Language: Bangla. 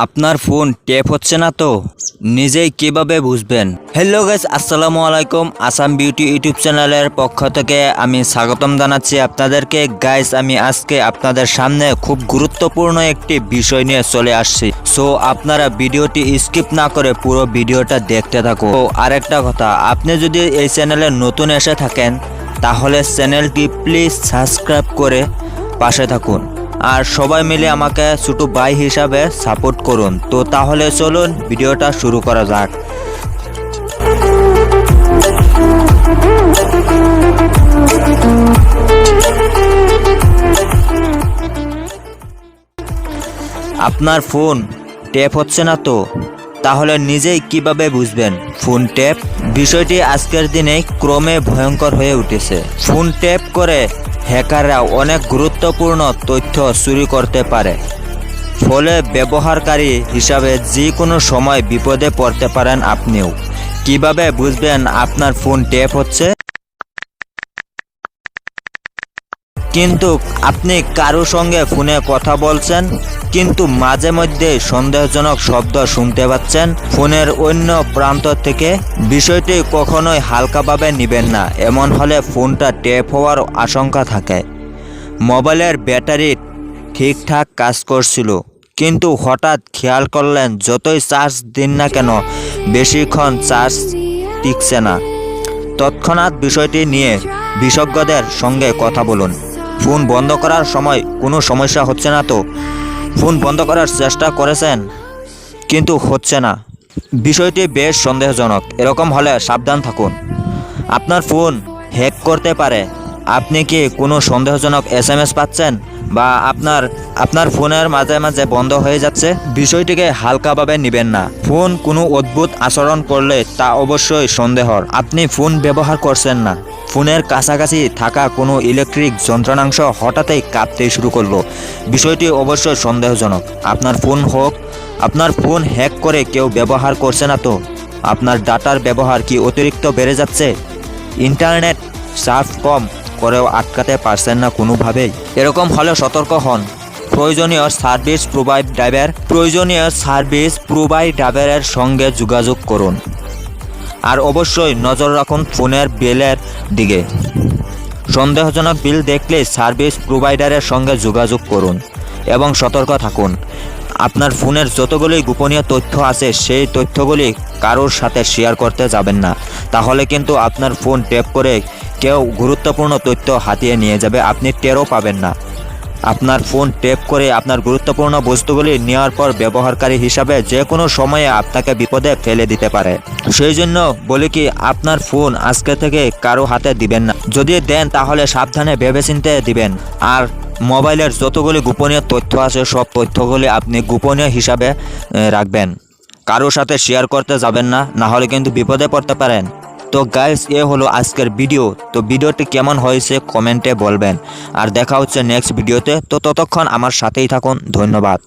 আপনার ফোন ট্যাপ হচ্ছে না তো নিজেই কিভাবে বুঝবেন? হ্যালো গাইস, আসসালামু আলাইকুম। আসাম বিউটি ইউটিউব চ্যানেলের পক্ষ থেকে আমি স্বাগতম জানাচ্ছি আপনাদেরকে। গাইস, আমি আজকে আপনাদের সামনে খুব গুরুত্বপূর্ণ একটি বিষয় নিয়ে চলে আসছি। সো আপনারা ভিডিওটি স্কিপ না করে পুরো ভিডিওটা দেখতে থাকুন। তো আরেকটা কথা, আপনি যদি এই চ্যানেলে নতুন এসে থাকেন তাহলে চ্যানেলটি প্লিজ সাবস্ক্রাইব করে পাশে থাকুন আর সবাই মিলে আমাকে ছোট ভাই হিসাবে সাপোর্ট করুন। তো তাহলে চলুন ভিডিওটা শুরু করা যাক। আপনার ফোন ট্যাপ হচ্ছে না তো তাহলে নিজেই কিভাবে বুঝবেন ফোন ট্যাপ? বিষয়টি আজকের দিনে ক্রমে ভয়ঙ্কর হয়ে উঠেছে। ফোন ট্যাপ করে হ্যাকাররা অনেক গুরুত্বপূর্ণ তথ্য চুরি করতে পারে, ফলে ব্যবহারকারী হিসাবে যে কোনো সময় বিপদে পড়তে পারেন আপনিও। কিভাবে বুঝবেন আপনার ফোন ট্যাপ হচ্ছে? কিন্তু আপনি কারো সঙ্গে ফোনে কথা বলছেন, কিন্তু মাঝে মধ্যে সন্দেহজনক শব্দ শুনতে পাচ্ছেন ফোনের অন্য প্রান্ত থেকে। বিষয়টি কখনোই হালকাভাবে নেবেন না। এমন হলে ফোনটা ট্যাপ হওয়ার আশঙ্কা থাকে। মোবাইলের ব্যাটারি ঠিকঠাক কাজ করছিল, কিন্তু হঠাৎ খেয়াল করলেন যতই চার্জ দিন না কেন বেশিক্ষণ চার্জ টিকছে না। তৎক্ষণাৎ বিষয়টি নিয়ে বিশেষজ্ঞদের সঙ্গে কথা বলুন। ফোন বন্ধ করার সময় কোনো সমস্যা হচ্ছে না তো? ফোন বন্ধ করার চেষ্টা করেছেন কিন্তু হচ্ছে না, বিষয়টি বেশ সন্দেহজনক। এরকম হলে সাবধান থাকুন, আপনার ফোন হ্যাক করতে পারে। আপনি কি কোনো সন্দেহজনক SMS পাচ্ছেন বা আপনার ফোনের মাঝে মাঝে বন্ধ হয়ে যাচ্ছে? বিষয়টিকে হালকাভাবে নেবেন না। ফোন কোনো অদ্ভুত আচরণ করলে তা অবশ্যই সন্দেহর। আপনি ফোন ব্যবহার করছেন না, ফোনের কাছাকাছি থাকা কোনো ইলেকট্রিক যন্ত্রাংশ হঠাৎই কাঁপতে শুরু করলো, বিষয়টি অবশ্যই সন্দেহজনক। আপনার ফোন হ্যাক করে কেউ ব্যবহার করছে না তো? আপনার ডাটার ব্যবহার কি অতিরিক্ত বেড়ে যাচ্ছে? ইন্টারনেট সার্ফ কম করেও আটকাতে পারছেন না কোনোভাবেই? এরকম হলে সতর্ক হন। প্রয়োজনীয় সার্ভিস প্রোভাইডারের সঙ্গে যোগাযোগ করুন। আর অবশ্যই নজর রাখুন ফোনের বিলের দিকে। সন্দেহজনক বিল দেখলে সার্ভিস প্রোভাইডারের সঙ্গে যোগাযোগ করুন এবং সতর্ক থাকুন। আপনার ফোনের যতগুলি গোপনীয় তথ্য আছে সেই তথ্যগুলি কারোর সাথে শেয়ার করতে যাবেন না, তাহলে কিন্তু আপনার ফোন ট্যাপ করে কেউ গুরুত্বপূর্ণ তথ্য হাতিয়ে নিয়ে যাবে, আপনি টেরও পাবেন না। আপনার ফোন ট্যাপ করে আপনার গুরুত্বপূর্ণ বস্তুগুলি নেওয়ার পর ব্যবহারকারী হিসাবে যে কোনো সময়ে আপনাকে বিপদে ফেলে দিতে পারে। সেই জন্য বলি কি, আপনার ফোন আজকে থেকে কারো হাতে দিবেন না। যদি দেন তাহলে সাবধানে ভেবেচিন্তে দিবেন। আর মোবাইলের যতগুলি গোপনীয় তথ্য আছে সব তথ্যগুলি আপনি গোপনীয় হিসাবে রাখবেন, কারোর সাথে শেয়ার করতে যাবেন না, না হলে কিন্তু বিপদে পড়তে পারেন। তো গাইস, এ হলো আজকের ভিডিও। তো ভিডিওটি কেমন হয়েছে কমেন্টে বলবেন। আর দেখা হচ্ছে নেক্সট ভিডিওতে। তো ততক্ষণ আমার সাথেই থাকুন। ধন্যবাদ।